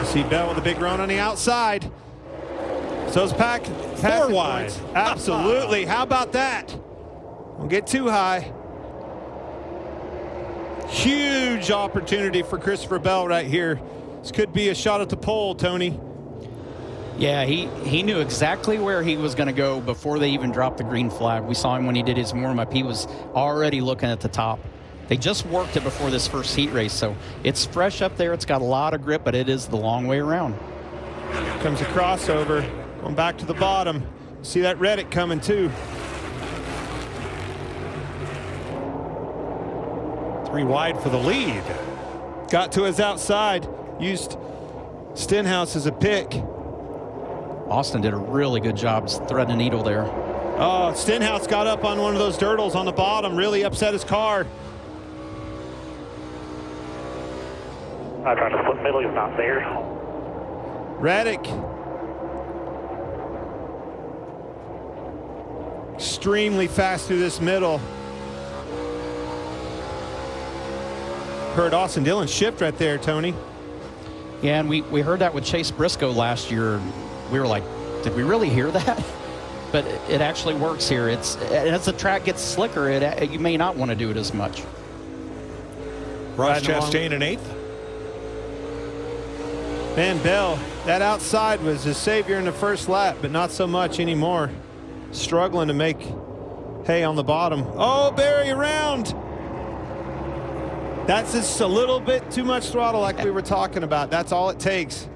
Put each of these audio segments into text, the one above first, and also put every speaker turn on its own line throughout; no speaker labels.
See Bell with a big run on the outside. So it's pack
4 wide.
Absolutely. How about that? Don't get too high. Huge opportunity for Christopher Bell right here. This could be a shot at the pole, Tony.
Yeah, he knew exactly where he was going to go before they even dropped the green flag. We saw him when he did his warm-up. He was already looking at the top. They just worked it before this first heat race, so it's fresh up there. It's got a lot of grip, but it is the long way around.
Comes a crossover, going back to the bottom. See that Reddick coming too.
3 wide for the lead.
Got to his outside, used Stenhouse as a pick.
Austin did a really good job threading a needle there.
Oh, Stenhouse got up on one of those dirtles on the bottom, really upset his car.
I tried to flip middle, he's not there.
Reddick. Extremely fast through this middle. Heard Austin Dillon shift right there, Tony.
Yeah, and we heard that with Chase Briscoe last year. We were like, did we really hear that? But it actually works here. It's as the track gets slicker, you may not want to do it as much.
Ross Chastain in 8th.
Man, Bell, that outside was his savior in the first lap, but not so much anymore. Struggling to make hay on the bottom. Oh, Barry around. That's just a little bit too much throttle like we were talking about. That's all it takes.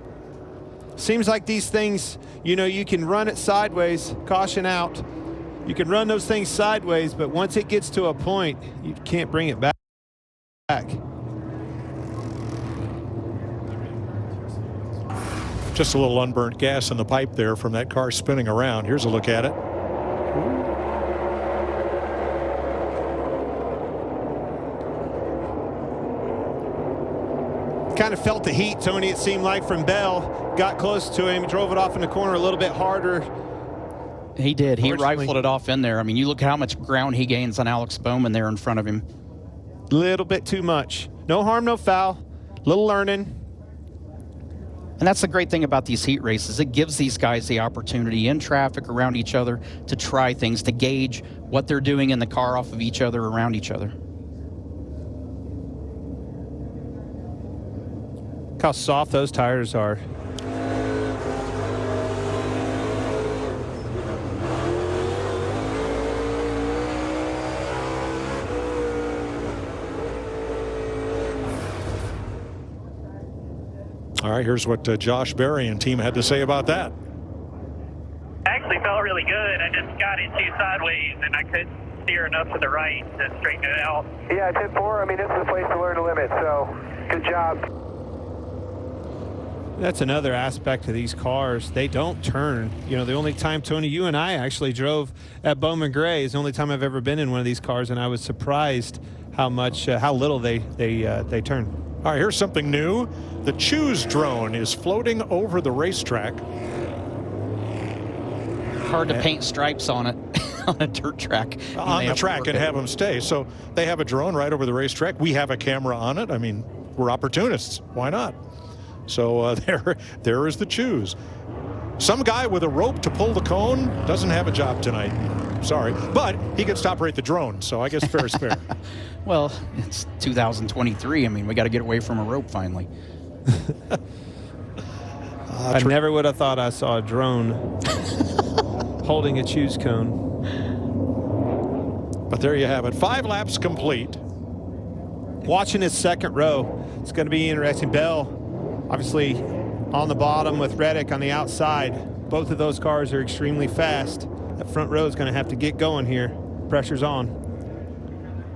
Seems like these things, you know, you can run it sideways, caution out. You can run those things sideways, but once it gets to a point, you can't bring it back.
Just a little unburnt gas in the pipe there from that car spinning around. Here's a look at it.
Kind of felt the heat, Tony, it seemed like, from Bell. Got close to him, drove it off in the corner a little bit harder.
He did. He rifled it off in there. I mean, you look how much ground he gains on Alex Bowman there in front of him.
Little bit too much. No harm, no foul. Little learning.
And that's the great thing about these heat races. It gives these guys the opportunity in traffic around each other to try things, to gauge what they're doing in the car off of each other, around each other.
Look how soft those tires are.
All right, here's what Josh Berry and team had to say about that.
Actually felt really good. I just got into sideways and I couldn't steer enough to the right to straighten it out.
Yeah, 10-4. I mean, this is a place to learn to limit, so good job.
That's another aspect of these cars. They don't turn. You know, the only time, Tony, you and I actually drove at Bowman Gray is the only time I've ever been in one of these cars, and I was surprised how much, how little they turn.
All right, here's something new. The Choose drone is floating over the racetrack.
Hard to paint stripes on it on a dirt track.
On the track and have them stay. So they have a drone right over the racetrack. We have a camera on it. I mean, we're opportunists. Why not? So there is the Choose. Some guy with a rope to pull the cone doesn't have a job tonight. Sorry. But he gets to operate the drone, so I guess fair is fair.
Well, it's 2023. I mean, we got to get away from a rope finally.
I never would have thought I saw a drone holding a Choose cone.
But there you have it. 5 laps complete.
Watching his second row, it's going to be interesting. Bell, obviously, on the bottom with Reddick on the outside. Both of those cars are extremely fast. That front row is going to have to get going here. Pressure's on.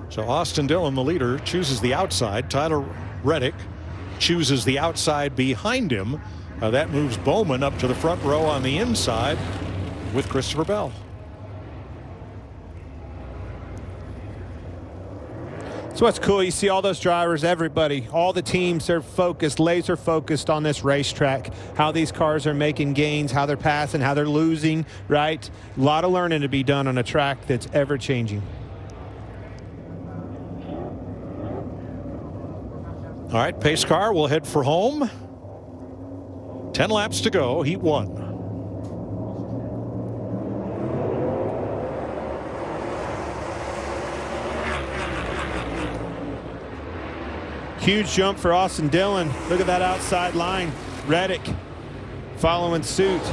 So Austin Dillon, the leader, chooses the outside. Tyler Reddick chooses the outside behind him. That moves Bowman up to the front row on the inside with Christopher Bell.
So what's cool, you see all those drivers, everybody, all the teams are focused, laser focused on this racetrack, how these cars are making gains, how they're passing, how they're losing, right? A lot of learning to be done on a track that's ever changing.
All right, pace car will head for home. 10 laps to go, heat 1.
Huge jump for Austin Dillon. Look at that outside line. Reddick following suit.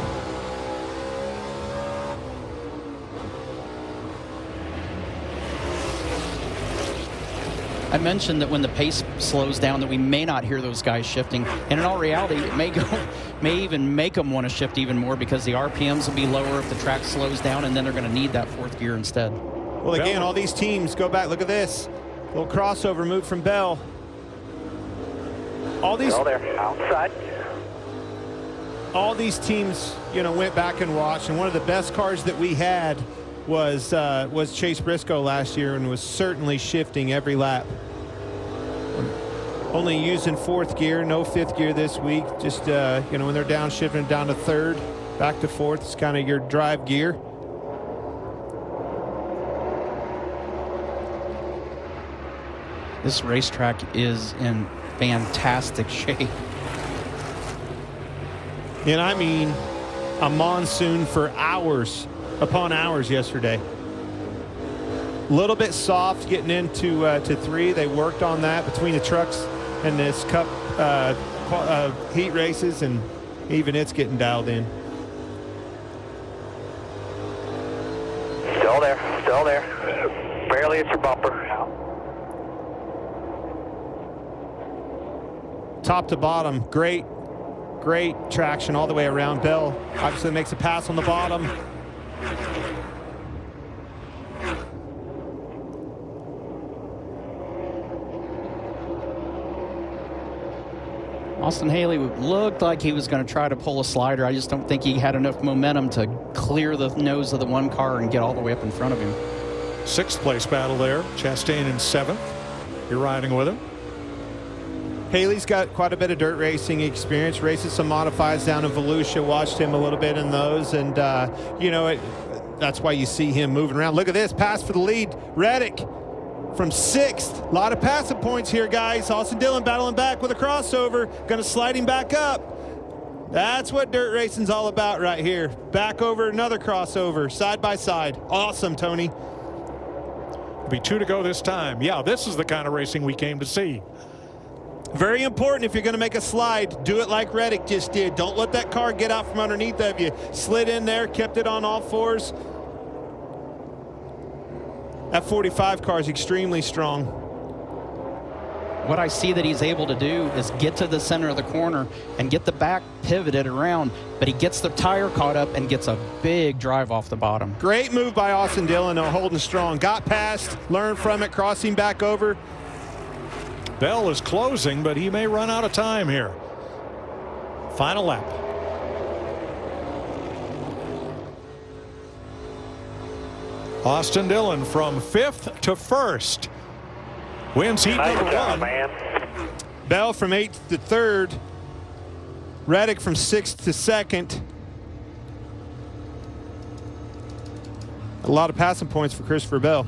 I mentioned that when the pace slows down that we may not hear those guys shifting, and in all reality it may even make them want to shift even more because the RPMs will be lower if the track slows down, and then they're going to need that fourth gear instead.
Well, again, all these teams go back. Look at this little crossover move from Bell. All these
outside.
All these teams, went back and watched, and one of the best cars that we had was Chase Briscoe last year, and was certainly shifting every lap. Only using fourth gear, no fifth gear this week. Just when they're down, shifting down to third, back to fourth. It's kind of your drive gear.
This racetrack is in fantastic shape.
And I mean, a monsoon for hours upon hours yesterday. A little bit soft getting into to 3. They worked on that between the trucks and this Cup heat races, and even it's getting dialed in.
Still there. Barely at your bumper.
Top to bottom, great traction all the way around. Bell obviously makes a pass on the bottom.
Austin Haley looked like he was going to try to pull a slider. I just don't think he had enough momentum to clear the nose of the one car and get all the way up in front of him.
6th place battle there. Chastain in 7th. You're riding with him.
Haley's got quite a bit of dirt racing experience, races some modifieds down in Volusia, watched him a little bit in those, and that's why you see him moving around. Look at this, pass for the lead. Reddick from 6th. A lot of passing points here, guys. Austin Dillon battling back with a crossover, gonna slide him back up. That's what dirt racing's all about right here. Back over, another crossover, side by side. Awesome, Tony.
It'll be 2 to go this time. Yeah, this is the kind of racing we came to see.
Very important, if you're going to make a slide, do it like Reddick just did. Don't let that car get out from underneath of you. Slid in there, kept it on all fours. That 45 car is extremely strong.
What I see that he's able to do is get to the center of the corner and get the back pivoted around, but he gets the tire caught up and gets a big drive off the bottom.
Great move by Austin Dillon, holding strong. Got past, learned from it, crossing back over.
Bell is closing, but he may run out of time here. Final lap. Austin Dillon from 5th to 1st. Wins heat number 1.
Man.
Bell from 8th to 3rd. Reddick from 6th to 2nd. A lot of passing points for Christopher Bell.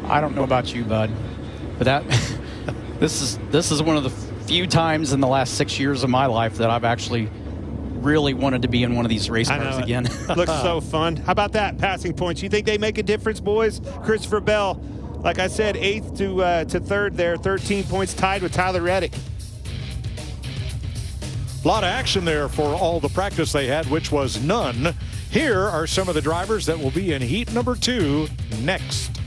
I don't know about you, bud, but this is one of the few times in the last 6 years of my life that I've actually really wanted to be in one of these race cars again.
Looks so fun. How about that? Passing points. You think they make a difference, boys? Christopher Bell, like I said, 8th to 3rd there, 13 points tied with Tyler Reddick.
A lot of action there for all the practice they had, which was none. Here are some of the drivers that will be in heat number 2 next.